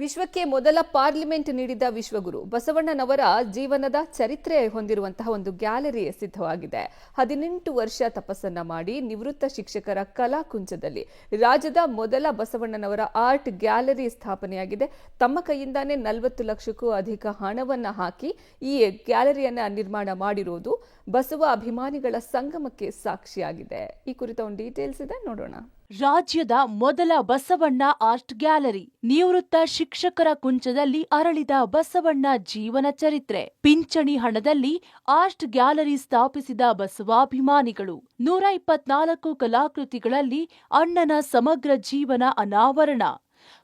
ವಿಶ್ವಕ್ಕೆ ಮೊದಲ ಪಾರ್ಲಿಮೆಂಟ್ ನೀಡಿದ ವಿಶ್ವಗುರು ಬಸವಣ್ಣನವರ ಜೀವನದ ಚರಿತ್ರೆ ಹೊಂದಿರುವಂತಹ ಒಂದು ಗ್ಯಾಲರಿ ಸಿದ್ಧವಾಗಿದೆ. 18 ವರ್ಷ ತಪಸ್ಸನ್ನ ಮಾಡಿ ನಿವೃತ್ತ ಶಿಕ್ಷಕರ ಕಲಾಕುಂಚದಲ್ಲಿ ರಾಜ್ಯದ ಮೊದಲ ಬಸವಣ್ಣನವರ ಆರ್ಟ್ ಗ್ಯಾಲರಿ ಸ್ಥಾಪನೆಯಾಗಿದೆ. ತಮ್ಮ ಕೈಯಿಂದಾನೇ 40 ಲಕ್ಷಕ್ಕೂ ಅಧಿಕ ಹಣವನ್ನ ಹಾಕಿ ಈ ಗ್ಯಾಲರಿಯನ್ನ ನಿರ್ಮಾಣ ಮಾಡಿರುವುದು ಬಸವ ಅಭಿಮಾನಿಗಳ ಸಂಗಮಕ್ಕೆ ಸಾಕ್ಷಿಯಾಗಿದೆ. ಈ ಕುರಿತ ಒಂದು ಡೀಟೇಲ್ಸ್ ಇದೆ, ನೋಡೋಣ. ರಾಜ್ಯದ ಮೊದಲ ಬಸವಣ್ಣ ಆರ್ಟ್ ಗ್ಯಾಲರಿ, ನಿವೃತ್ತ ಶಿಕ್ಷಕರ ಕುಂಚದಲ್ಲಿ ಅರಳಿದ ಬಸವಣ್ಣ ಜೀವನ ಚರಿತ್ರೆ. ಪಿಂಚಣಿ ಹಣದಲ್ಲಿ ಆರ್ಟ್ ಗ್ಯಾಲರಿ ಸ್ಥಾಪಿಸಿದ ಬಸವಾಭಿಮಾನಿಗಳು. 124 ಕಲಾಕೃತಿಗಳಲ್ಲಿ ಅಣ್ಣನ ಸಮಗ್ರ ಜೀವನ ಅನಾವರಣ.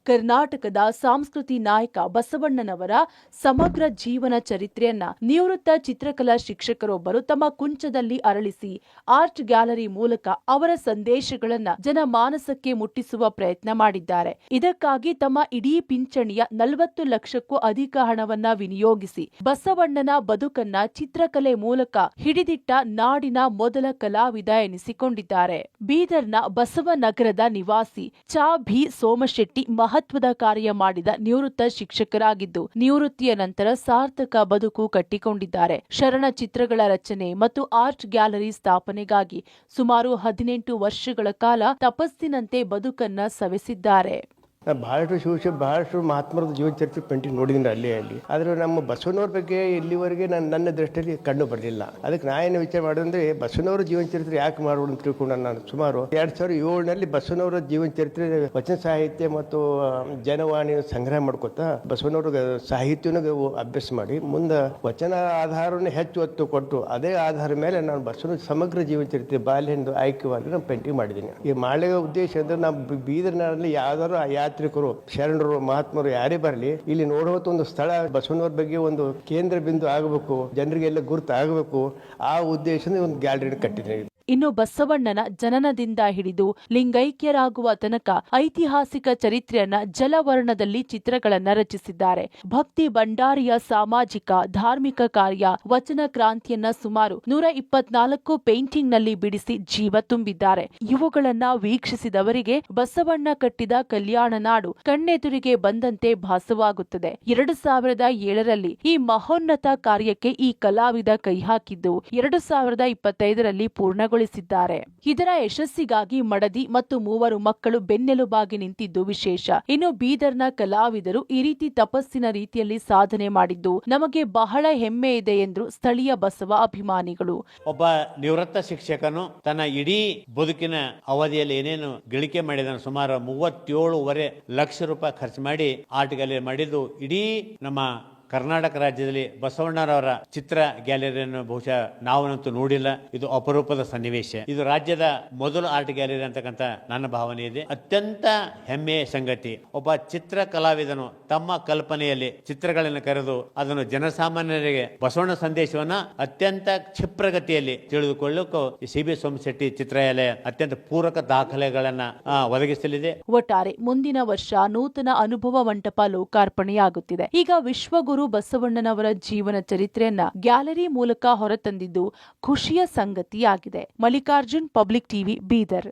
ಕರ್ನಾಟಕದ ಸಂಸ್ಕೃತಿ ನಾಯಕ ಬಸವಣ್ಣನವರ ಸಮಗ್ರ ಜೀವನ ಚರಿತ್ರೆಯನ್ನ ನಿವೃತ್ತ ಚಿತ್ರಕಲಾ ಶಿಕ್ಷಕರೊಬ್ಬರು ತಮ್ಮ ಕುಂಚದಲ್ಲಿ ಅರಳಿಸಿ ಆರ್ಟ್ ಗ್ಯಾಲರಿ ಮೂಲಕ ಅವರ ಸಂದೇಶಗಳನ್ನ ಜನಮಾನಸಕ್ಕೆ ಮುಟ್ಟಿಸುವ ಪ್ರಯತ್ನ ಮಾಡಿದ್ದಾರೆ. ಇದಕ್ಕಾಗಿ ತಮ್ಮ ಇಡೀ ಪಿಂಚಣಿಯ 40 ಲಕ್ಷಕ್ಕೂ ಅಧಿಕ ಹಣವನ್ನ ವಿನಿಯೋಗಿಸಿ ಬಸವಣ್ಣನ ಬದುಕನ್ನ ಚಿತ್ರಕಲೆ ಮೂಲಕ ಹಿಡಿದಿಟ್ಟ ನಾಡಿನ ಮೊದಲ ಕಲಾವಿದ ಎನಿಸಿಕೊಂಡಿದ್ದಾರೆ. ಬೀದರ್ನ ಬಸವನಗರದ ನಿವಾಸಿ ಚಾ ಭಿ ಸೋಮಶೆಟ್ಟಿ ಮಹತ್ವದ ಕಾರ್ಯ ಮಾಡಿದ ನಿವೃತ್ತ ಶಿಕ್ಷಕರಾಗಿದ್ದು, ನಿವೃತ್ತಿಯ ನಂತರ ಸಾರ್ಥಕ ಬದುಕು ಕಟ್ಟಿಕೊಂಡಿದ್ದಾರೆ. ಶರಣ ಚಿತ್ರಗಳ ರಚನೆ ಮತ್ತು ಆರ್ಟ್ ಗ್ಯಾಲರಿ ಸ್ಥಾಪನೆಗಾಗಿ ಸುಮಾರು 18 ವರ್ಷಗಳ ಕಾಲ ತಪಸ್ಸಿನಂತೆ ಬದುಕನ್ನ ಸವೆಸಿದ್ದಾರೆ. ಬಹಳಷ್ಟು ಮಹಾತ್ಮರದ ಜೀವನ ಚರಿತ್ರೆ ಪೇಂಟಿಂಗ್ ನೋಡಿದ್ದೀನಿ ಅಲ್ಲಿ ಆದರೆ ನಮ್ಮ ಬಸವನವ್ರ ಬಗ್ಗೆ ಇಲ್ಲಿವರೆಗೆ ನನ್ನ ದೃಷ್ಟಿಯಲ್ಲಿ ಕಂಡು ಬರಲಿಲ್ಲ. ಅದಕ್ಕೆ ನಾ ಏನು ವಿಚಾರ ಮಾಡೋದಂದ್ರೆ ಬಸವನವರ ಜೀವನ ಚರಿತ್ರೆ ಯಾಕೆ ಮಾಡೋದು ಅಂತ ತಿಳ್ಕೊಂಡು ನಾನು ಸುಮಾರು 2007ನಲ್ಲಿ ಬಸವನವರ ಜೀವನ ಚರಿತ್ರೆ ವಚನ ಸಾಹಿತ್ಯ ಮತ್ತು ಜನವಾಣಿ ಸಂಗ್ರಹ ಮಾಡ್ಕೊತಾ ಬಸವನವ್ರ ಸಾಹಿತ್ಯನ ಅಭ್ಯಾಸ ಮಾಡಿ ಮುಂದೆ ವಚನ ಆಧಾರವನ್ನು ಹೆಚ್ಚು ಒತ್ತು ಕೊಟ್ಟು ಅದೇ ಆಧಾರ ಮೇಲೆ ನಾನು ಬಸವನ ಸಮಗ್ರ ಜೀವನ ಚರಿತ್ರೆ ಬಾಲ್ಯದಿಂದ ಆಯ್ಕೆವಾಗಿ ನಾನು ಪೇಂಟಿಂಗ್ ಮಾಡಿದ್ದೀನಿ. ಈ ಮಾಡುವ ಉದ್ದೇಶ ಅಂದ್ರೆ ನಾವು ಬೀದರ್ನಲ್ಲಿ ಯಾವ್ದಾದ್ರು ಯಾತ್ರಿಕರು, ಶರಣರು, ಮಹಾತ್ಮರು ಯಾರೇ ಬರಲಿ ಇಲ್ಲಿ ನೋಡುವಂತ ಒಂದು ಸ್ಥಳ ಬಸವನವ್ರ ಬಗ್ಗೆ ಒಂದು ಕೇಂದ್ರ ಬಿಂದು ಆಗಬೇಕು, ಜನರಿಗೆಲ್ಲ ಗುರುತು ಆಗಬೇಕು. ಆ ಉದ್ದೇಶದಿಂದ ಒಂದು ಗ್ಯಾಲರಿ ಕಟ್ಟಿದ್ದೀನಿ. ಇನ್ನು ಬಸವಣ್ಣನ ಜನನದಿಂದ ಹಿಡಿದು ಲಿಂಗೈಕ್ಯರಾಗುವ ತನಕ ಐತಿಹಾಸಿಕ ಚರಿತ್ರೆಯನ್ನ ಜಲವರ್ಣದಲ್ಲಿ ಚಿತ್ರಗಳನ್ನ ರಚಿಸಿದ್ದಾರೆ. ಭಕ್ತಿ ಭಂಡಾರಿಯ ಸಾಮಾಜಿಕ ಧಾರ್ಮಿಕ ಕಾರ್ಯ, ವಚನ ಕ್ರಾಂತಿಯನ್ನ ಸುಮಾರು 124 ಪೇಂಟಿಂಗ್ ನಲ್ಲಿ ಬಿಡಿಸಿ ಜೀವ ತುಂಬಿದ್ದಾರೆ. ಇವುಗಳನ್ನ ವೀಕ್ಷಿಸಿದವರಿಗೆ ಬಸವಣ್ಣ ಕಟ್ಟಿದ ಕಲ್ಯಾಣ ನಾಡು ಕಣ್ಣೆದುರಿಗೆ ಬಂದಂತೆ ಭಾಸವಾಗುತ್ತದೆ. 2007ರಲ್ಲಿ ಈ ಮಹೋನ್ನತ ಕಾರ್ಯಕ್ಕೆ ಈ ಕಲಾವಿದ ಕೈ ಹಾಕಿದ್ದು 2025ರಲ್ಲಿ ಪೂರ್ಣಗೊಂಡಿದೆ. ಇದರ ಯಶಸ್ಸಿಗಾಗಿ ಮಡದಿ ಮತ್ತು 3 ಮಕ್ಕಳು ಬೆನ್ನೆಲುಬಾಗಿ ನಿಂತಿದ್ದು ವಿಶೇಷ. ಇನ್ನು ಬೀದರ್ನ ಕಲಾವಿದರು ಈ ರೀತಿ ತಪಸ್ಸಿನ ರೀತಿಯಲ್ಲಿ ಸಾಧನೆ ಮಾಡಿದ್ದು ನಮಗೆ ಬಹಳ ಹೆಮ್ಮೆ ಇದೆ ಎಂದ್ರು ಸ್ಥಳೀಯ ಬಸವ ಅಭಿಮಾನಿಗಳು. ಒಬ್ಬ ನಿವೃತ್ತ ಶಿಕ್ಷಕನು ತನ್ನ ಇಡೀ ಬದುಕಿನ ಅವಧಿಯಲ್ಲಿ ಏನೇನು ಗಳಿಕೆ ಮಾಡಿದ ಸುಮಾರು 37.5 ಲಕ್ಷ ರೂಪಾಯಿ ಖರ್ಚು ಮಾಡಿ ಆರ್ಟ್ ಗ್ಯಾಲರಿ ಮಾಡಿದ್ದು ಇಡೀ ನಮ್ಮ ಕರ್ನಾಟಕ ರಾಜ್ಯದಲ್ಲಿ ಬಸವಣ್ಣರವರ ಚಿತ್ರ ಗ್ಯಾಲರಿಯನ್ನು ಬಹುಶಃ ನಾವಂತೂ ನೋಡಿಲ್ಲ. ಇದು ಅಪರೂಪದ ಸನ್ನಿವೇಶ. ಇದು ರಾಜ್ಯದ ಮೊದಲ ಆರ್ಟ್ ಗ್ಯಾಲರಿ ಅಂತಕ್ಕಂಥ ನನ್ನ ಭಾವನೆ ಇದೆ. ಅತ್ಯಂತ ಹೆಮ್ಮೆಯ ಸಂಗತಿ, ಒಬ್ಬ ಚಿತ್ರ ಕಲಾವಿದನು ತಮ್ಮ ಕಲ್ಪನೆಯಲ್ಲಿ ಚಿತ್ರಗಳನ್ನು ಕರೆದು ಅದನ್ನು ಜನಸಾಮಾನ್ಯರಿಗೆ ಬಸವಣ್ಣ ಸಂದೇಶವನ್ನ ಅತ್ಯಂತ ಕ್ಷಿಪ್ರಗತಿಯಲ್ಲಿ ತಿಳಿದುಕೊಳ್ಳಕ್ಕೂ ಸಿ.ಬಿ. ಸೋಮಶೆಟ್ಟಿ ಚಿತ್ರಾಲಯ ಅತ್ಯಂತ ಪೂರಕ ದಾಖಲೆಗಳನ್ನ ಒದಗಿಸಲಿದೆ. ಒಟ್ಟಾರೆ ಮುಂದಿನ ವರ್ಷ ನೂತನ ಅನುಭವ ಮಂಟಪ ಲೋಕಾರ್ಪಣೆಯಾಗುತ್ತಿದೆ. ಈಗ ವಿಶ್ವಗುರು ಬಸವಣ್ಣನವರ ಜೀವನ ಚರಿತ್ರೆಯನ್ನ ಗ್ಯಾಲರಿ ಮೂಲಕ ಹೊರತಂದಿದ್ದು ಖುಷಿಯ ಸಂಗತಿಯಾಗಿದೆ. Mallikarjun, public TV, Bidar.